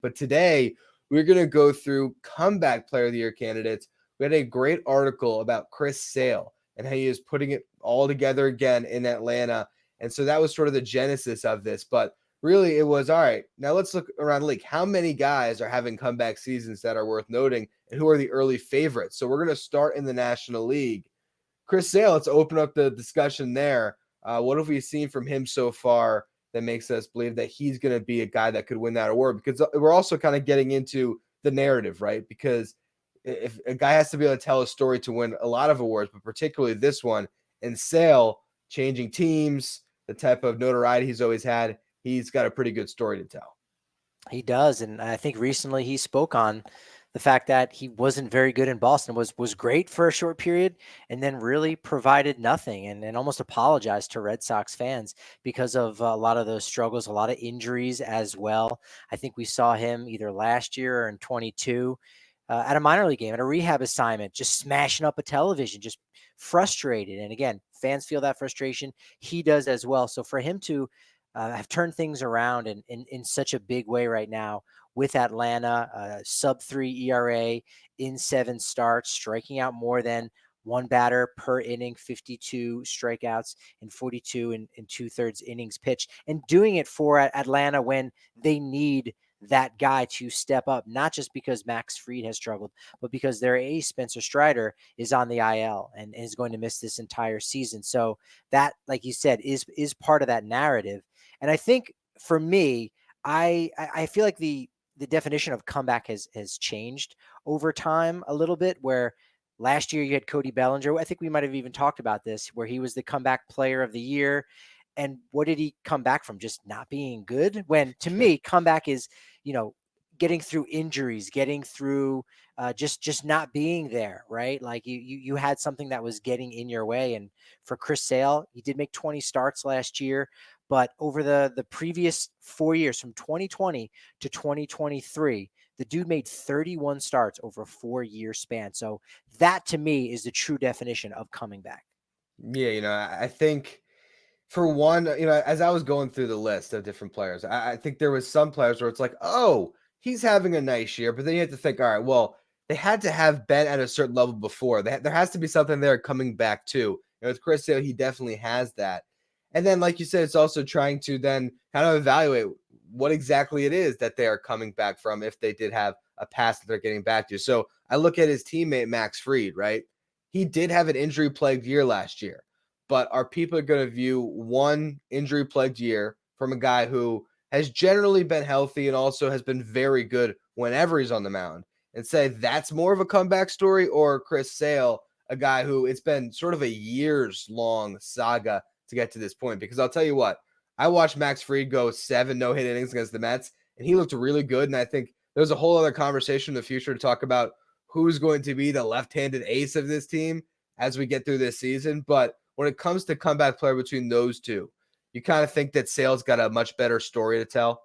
But today, we're going to go through comeback player of the year candidates. We had a great article about Chris Sale and how he is putting it all together again in Atlanta. And so that was sort of the genesis of this. But really, it was all right. Now let's look around the league. How many guys are having comeback seasons that are worth noting, and who are the early favorites? So we're going to start in the National League. Chris Sale, let's open up the discussion there. What have we seen from him so far that makes us believe that he's going to be a guy that could win that award? Because we're also kind of getting into the narrative, right? Because if a guy has to be able to tell a story to win a lot of awards, but particularly this one, and Sale changing teams, the type of notoriety he's always had, he's got a pretty good story to tell. He does, and I think recently he spoke on the fact that he wasn't very good in Boston, was great for a short period, and then really provided nothing, and almost apologized to Red Sox fans because of a lot of those struggles, a lot of injuries as well. I think we saw him either last year or in 22 at a minor league game, at a rehab assignment, just smashing up a television, just frustrated. And again, fans feel that frustration. He does as well. So for him to have turned things around in such a big way right now with Atlanta, sub-3 ERA in 7 starts, striking out more than one batter per inning, 52 strikeouts and 42 and 2/3 innings pitched, and doing it for Atlanta when they need that guy to step up, not just because Max Fried has struggled, but because their ace, Spencer Strider, is on the IL and is going to miss this entire season. So that, like you said, is part of that narrative. And I think for me, I feel like the definition of comeback has changed over time a little bit, where last year you had Cody Bellinger. I think we might have even talked about this, where he was the comeback player of the year. And what did he come back from? Just not being good? When to me, comeback is, getting through injuries, getting through just not being there, right? Like you had something that was getting in your way. And for Chris Sale, he did make 20 starts last year, but over the previous 4 years, from 2020 to 2023, the dude made 31 starts over a 4-year span. So that to me is the true definition of coming back. Yeah, I think for one, as I was going through the list of different players, I think there was some players where it's like, oh, he's having a nice year, but then you have to think, all right, well, they had to have been at a certain level before. There has to be something there coming back too. With Chris Sale, he definitely has that. And then, like you said, it's also trying to then kind of evaluate what exactly it is that they are coming back from if they did have a past that they're getting back to. So I look at his teammate, Max Fried, right? He did have an injury plagued year last year, but are people going to view one injury plagued year from a guy who has generally been healthy and also has been very good whenever he's on the mound and say that's more of a comeback story, or Chris Sale, a guy who it's been sort of a years long saga to get to this point? Because I'll tell you what, I watched Max Fried go 7 no-hit innings against the Mets, and he looked really good. And I think there's a whole other conversation in the future to talk about who's going to be the left-handed ace of this team as we get through this season. But when it comes to comeback player between those two, you kind of think that Sale's got a much better story to tell.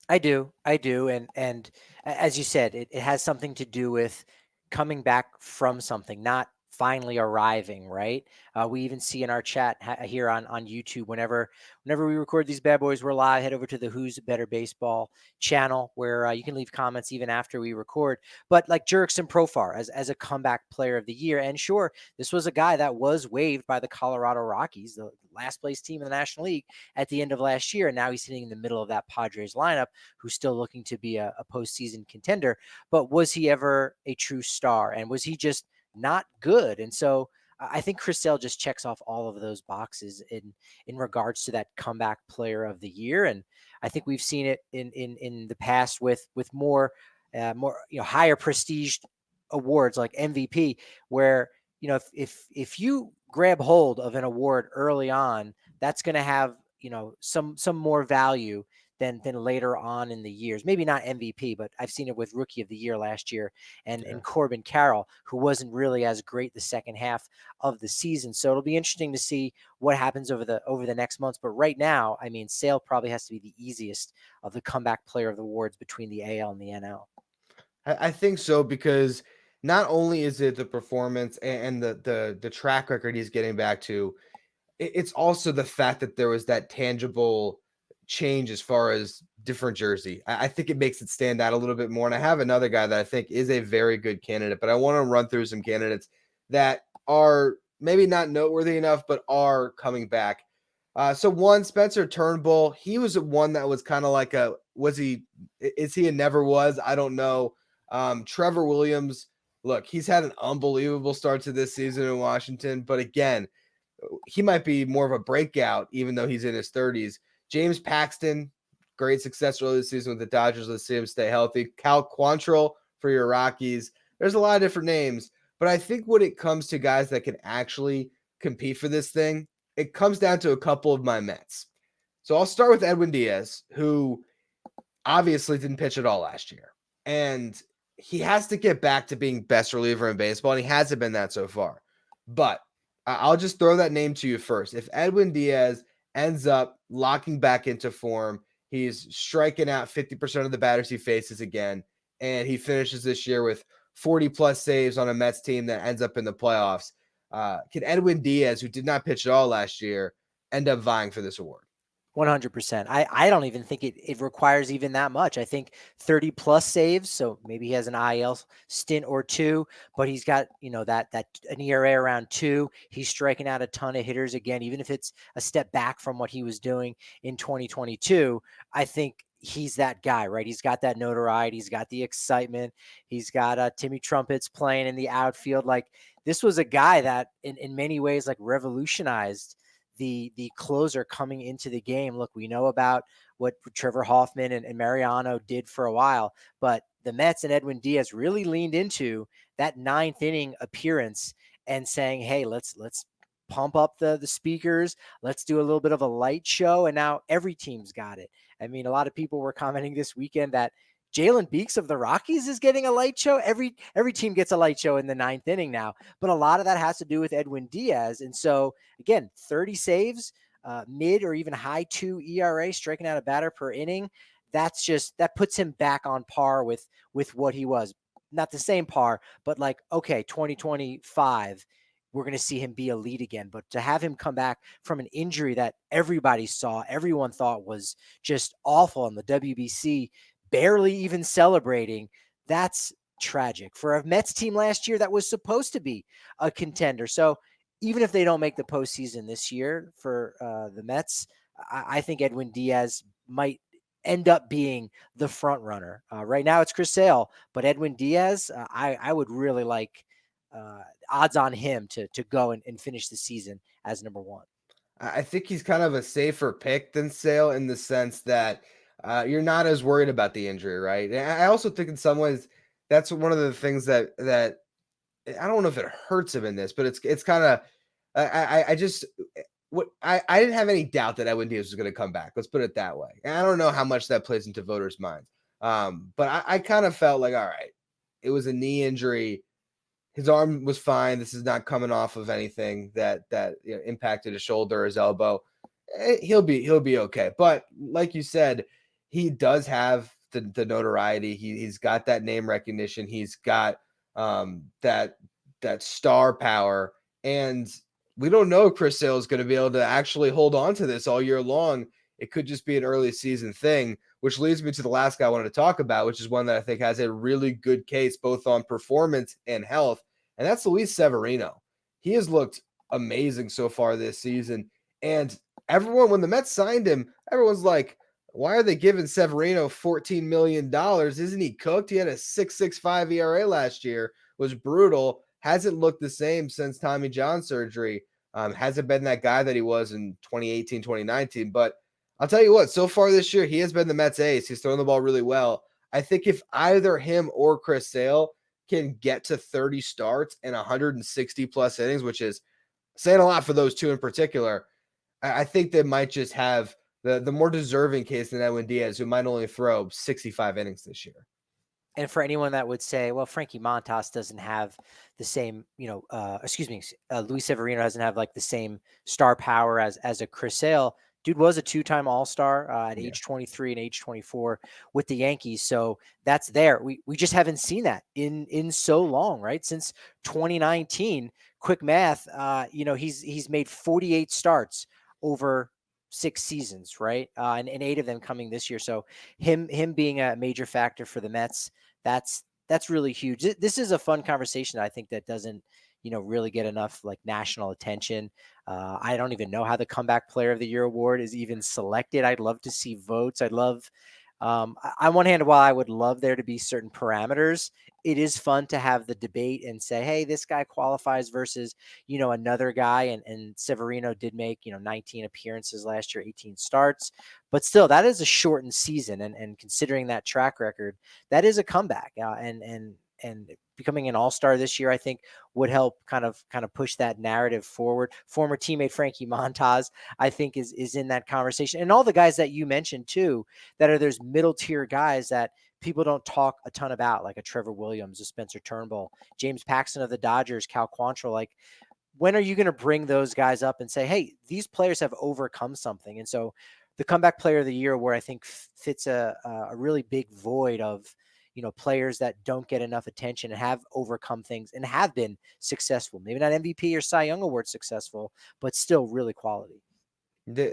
I do. And as you said, it has something to do with coming back from something, not finally arriving, right? We even see in our chat here on YouTube, whenever we record these bad boys, we're live. Head over to the Who's Better Baseball channel, where you can leave comments even after we record. But like Jurickson Profar as a comeback player of the year, and sure, this was a guy that was waived by the Colorado Rockies, the last place team in the National League, at the end of last year, and now he's sitting in the middle of that Padres lineup, who's still looking to be a postseason contender. But was he ever a true star? And was he just not good? And so I think Chris Sale just checks off all of those boxes in regards to that comeback player of the year. And I think we've seen it in the past with more higher prestige awards like MVP, where if you grab hold of an award early on, that's going to have some more value than later on in the years. Maybe not MVP, but I've seen it with Rookie of the Year last year and Corbin Carroll, who wasn't really as great the second half of the season. So it'll be interesting to see what happens over the next months. But right now, I mean, Sale probably has to be the easiest of the comeback player of the awards between the AL and the NL. I think so, because not only is it the performance and the track record he's getting back to, it's also the fact that there was that tangible change as far as different jersey. I think it makes it stand out a little bit more. And I have another guy that I think is a very good candidate, but I want to run through some candidates that are maybe not noteworthy enough, but are coming back. So one, Spencer Turnbull, he was one that was kind of like is he a never was? I don't know. Trevor Williams, look, he's had an unbelievable start to this season in Washington, but again, he might be more of a breakout, even though he's in his 30s. James Paxton, great success early this season with the Dodgers. Let's see him stay healthy. Cal Quantrill for your Rockies. There's a lot of different names, but I think when it comes to guys that can actually compete for this thing, it comes down to a couple of my Mets. So I'll start with Edwin Diaz, who obviously didn't pitch at all last year. And he has to get back to being best reliever in baseball, and he hasn't been that so far. But I'll just throw that name to you first. If Edwin Diaz ends up locking back into form, he's striking out 50% of the batters he faces again, and he finishes this year with 40 plus saves on a Mets team that ends up in the playoffs. Can Edwin Diaz, who did not pitch at all last year, end up vying for this award? 100%. I don't even think it requires even that much. I think 30 plus saves. So maybe he has an IL stint or two, but he's got, that an ERA around 2. He's striking out a ton of hitters again, even if it's a step back from what he was doing in 2022. I think he's that guy, right? He's got that notoriety. He's got the excitement. He's got Timmy Trumpets playing in the outfield. Like, this was a guy that in many ways, like, revolutionized the closer coming into the game. Look, we know about what Trevor Hoffman and Mariano did for a while, but the Mets and Edwin Diaz really leaned into that 9th inning appearance and saying, hey, let's pump up the speakers. Let's do a little bit of a light show. And now every team's got it. I mean, a lot of people were commenting this weekend that Jalen Beeks of the Rockies is getting a light show. Every team gets a light show in the 9th inning now, but a lot of that has to do with Edwin Diaz. And so again, 30 saves, mid or even high 2 ERA, striking out a batter per inning. That puts him back on par with what he was. Not the same par, but like, okay, 2025, we're going to see him be elite again. But to have him come back from an injury that everybody saw, everyone thought was just awful in the WBC, barely even celebrating, that's tragic for a Mets team last year that was supposed to be a contender. So even if they don't make the postseason this year for the Mets, I think Edwin Diaz might end up being the front runner. Right now it's Chris Sale, but Edwin Diaz, I would really like odds on him to go and finish the season as number 1. I think he's kind of a safer pick than Sale in the sense that you're not as worried about the injury, right? And I also think in some ways that's one of the things that I don't know if it hurts him in this, but it's kind of I didn't have any doubt that Edwin Diaz was going to come back. Let's put it that way. And I don't know how much that plays into voters' minds, but I kind of felt like, all right, it was a knee injury. His arm was fine. This is not coming off of anything that impacted his shoulder or his elbow. He'll be okay. But like you said, he does have the notoriety. He's got that name recognition. He's got that star power, and we don't know if Chris Sale is going to be able to actually hold on to this all year long. It could just be an early season thing, which leads me to the last guy I wanted to talk about, which is one that I think has a really good case both on performance and health, and that's Luis Severino. He has looked amazing so far this season, and everyone, when the Mets signed him, everyone's like, why are they giving Severino $14 million? Isn't he cooked? He had a 6.65 ERA last year, was brutal, hasn't looked the same since Tommy John surgery, hasn't been that guy that he was in 2018, 2019. But I'll tell you what, so far this year, he has been the Mets ace. He's thrown the ball really well. I think if either him or Chris Sale can get to 30 starts and 160 plus innings, which is saying a lot for those two in particular, I think they might just have the more deserving case than Edwin Diaz, who might only throw 65 innings this year. And for anyone that would say, well, Frankie Montas doesn't have the same, Luis Severino doesn't have like the same star power as a Chris Sale. Dude was a 2-time All-Star at age 23 and age 24 with the Yankees. So that's there. We just haven't seen that in so long, right? Since 2019, quick math, he's made 48 starts over 6 seasons, right? And 8 of them coming this year. So him being a major factor for the Mets, that's really huge. This is a fun conversation. I think that doesn't, really get enough like national attention. I don't even know how the Comeback Player of the Year award is even selected. I'd love to see votes. I'd love, on one hand, while I would love there to be certain parameters, it is fun to have the debate and say, hey, this guy qualifies versus, another guy. And Severino did make, 19 appearances last year, 18 starts. But still, that is a shortened season. And considering that track record, that is a comeback. And becoming an all-star this year, I think would help kind of push that narrative forward. Former teammate Frankie Montas, I think, is in that conversation. And all the guys that you mentioned too, that are those middle tier guys that people don't talk a ton about, like a Trevor Williams, a Spencer Turnbull, James Paxton of the Dodgers, Cal Quantrill. Like, when are you going to bring those guys up and say, hey, these players have overcome something? And so the Comeback Player of the Year, where I think fits a really big void of, players that don't get enough attention and have overcome things and have been successful, maybe not MVP or Cy Young Award successful, but still really quality.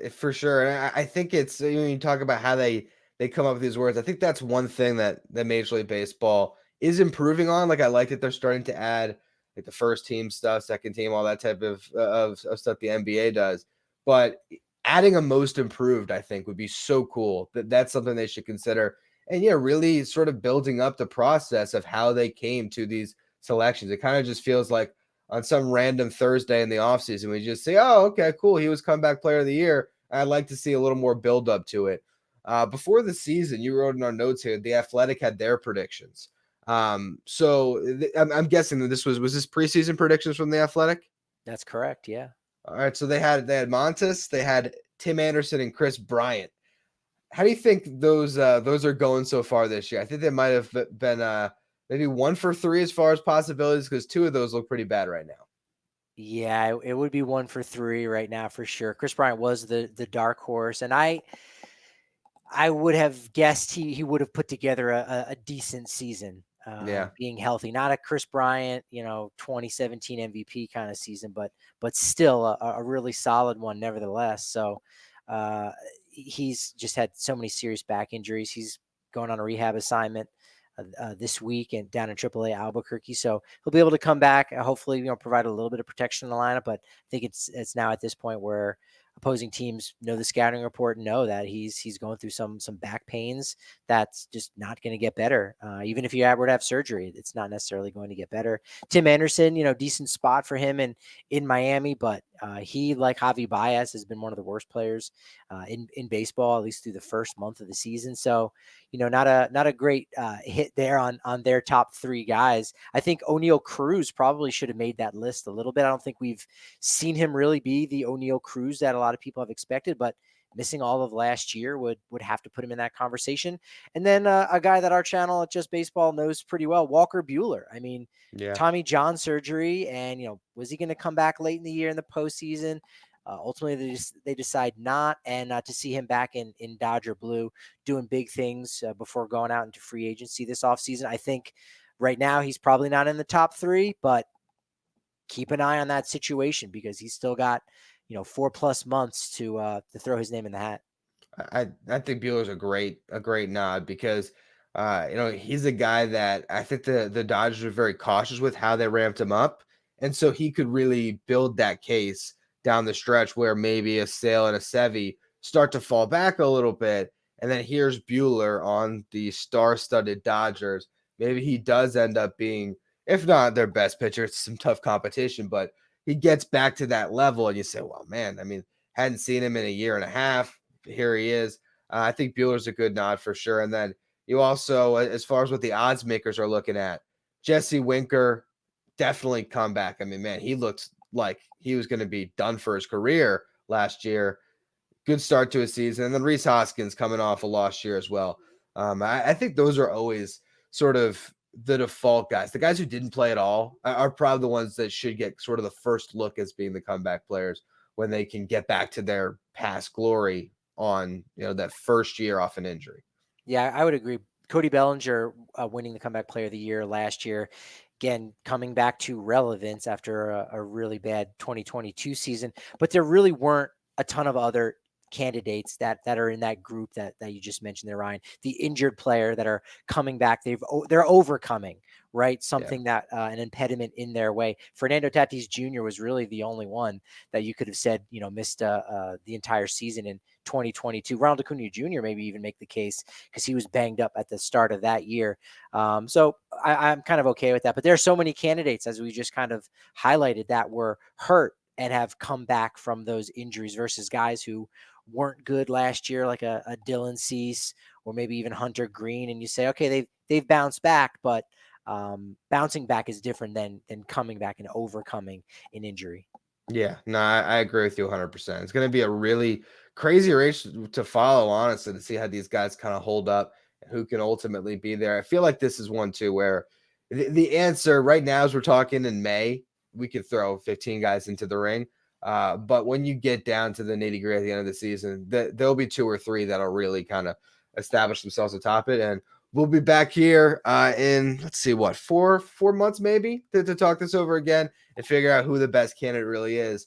For sure. And I think it's when you talk about how they come up with these words. I think that's one thing that Major League Baseball is improving on. Like I like that they're starting to add like the first team stuff, second team, all that type of stuff the NBA does. But adding a most improved, I think, would be so cool. That's something they should consider. And yeah, really sort of building up the process of how they came to these selections. It kind of just feels like on some random Thursday in the offseason, we just say, oh, okay, cool. He was comeback player of the year. I'd like to see a little more build up to it. Before the season, you wrote in our notes here, the Athletic had their predictions. I'm guessing that was this preseason predictions from the Athletic? That's correct. Yeah. All right. So they had Montes, they had Tim Anderson and Chris Bryant. How do you think those are going so far this year? I think they might have been maybe 1 for 3 as far as possibilities because 2 of those look pretty bad right now. Yeah, it would be 1 for 3 right now for sure. Chris Bryant was the dark horse, and I would have guessed he would have put together a decent season, Yeah. being healthy. Not a Chris Bryant, 2017 MVP kind of season, but still a really solid one nevertheless. So he's just had so many serious back injuries. He's going on a rehab assignment this week and down in AAA Albuquerque. So he'll be able to come back, hopefully, provide a little bit of protection in the lineup. But I think it's now at this point where opposing teams know the scouting report and know that he's going through some back pains that's just not going to get better. Even if you were to have surgery, it's not necessarily going to get better. Tim Anderson, decent spot for him in Miami, but he, like Javi Baez, has been one of the worst players in baseball, at least through the first month of the season. So, not a great hit there on their top 3 guys. I think O'Neal Cruz probably should have made that list a little bit. I don't think we've seen him really be the O'Neal Cruz that a lot of people have expected, but missing all of last year would have to put him in that conversation. And then a guy that our channel at Just Baseball knows pretty well, Walker Buehler. I mean, Yeah. Tommy John surgery, and was he going to come back late in the year in the postseason? Ultimately, they decide not, and to see him back in Dodger blue doing big things before going out into free agency this offseason. I think right now he's probably not in the top 3, but keep an eye on that situation because he's still got 4+ months to throw his name in the hat. I think Bueller's a great nod because he's a guy that I think the Dodgers are very cautious with how they ramped him up, and so he could really build that case down the stretch where maybe a Sale and a Sevy start to fall back a little bit, and then here's Buehler on the star-studded Dodgers. Maybe he does end up being, if not their best pitcher, it's some tough competition, but he gets back to that level, and you say, well, man, I mean, hadn't seen him in a year and a half. Here he is. I think Bueller's a good nod for sure. And then you also, as far as what the odds makers are looking at, Jesse Winker definitely come back. I mean, man, he looked like he was going to be done for his career last year. Good start to his season. And then Rhys Hoskins coming off a lost year as well. I think those are always sort of the default guys. The guys who didn't play at all are probably the ones that should get sort of the first look as being the comeback players when they can get back to their past glory on that first year off an injury. Yeah, I would agree. Cody Bellinger winning the Comeback Player of the Year last year, again coming back to relevance after a really bad 2022 season. But there really weren't a ton of other candidates that are in that group that you just mentioned there, Ryan. The injured player that are coming back, they're overcoming, right? Yeah. Something that an impediment in their way. Fernando Tatis Jr. was really the only one that you could have said, missed the entire season in 2022. Ronald Acuna Jr. maybe even make the case because he was banged up at the start of that year. So I'm kind of okay with that. But there are so many candidates, as we just kind of highlighted, that were hurt and have come back from those injuries versus guys who weren't good last year, like a Dylan Cease or maybe even Hunter Green. And you say, okay, they've bounced back, but bouncing back is different than coming back and overcoming an injury. Yeah, no, I agree with you 100%. It's going to be a really crazy race to follow, honestly, to see how these guys kind of hold up and who can ultimately be there. I feel like this is one too where the answer right now, as we're talking in May, we could throw 15 guys into the ring. But when you get down to the nitty gritty at the end of the season, there'll be 2 or 3 that'll really kind of establish themselves atop it. And we'll be back here in, let's see, what, 4 months maybe to talk this over again and figure out who the best candidate really is.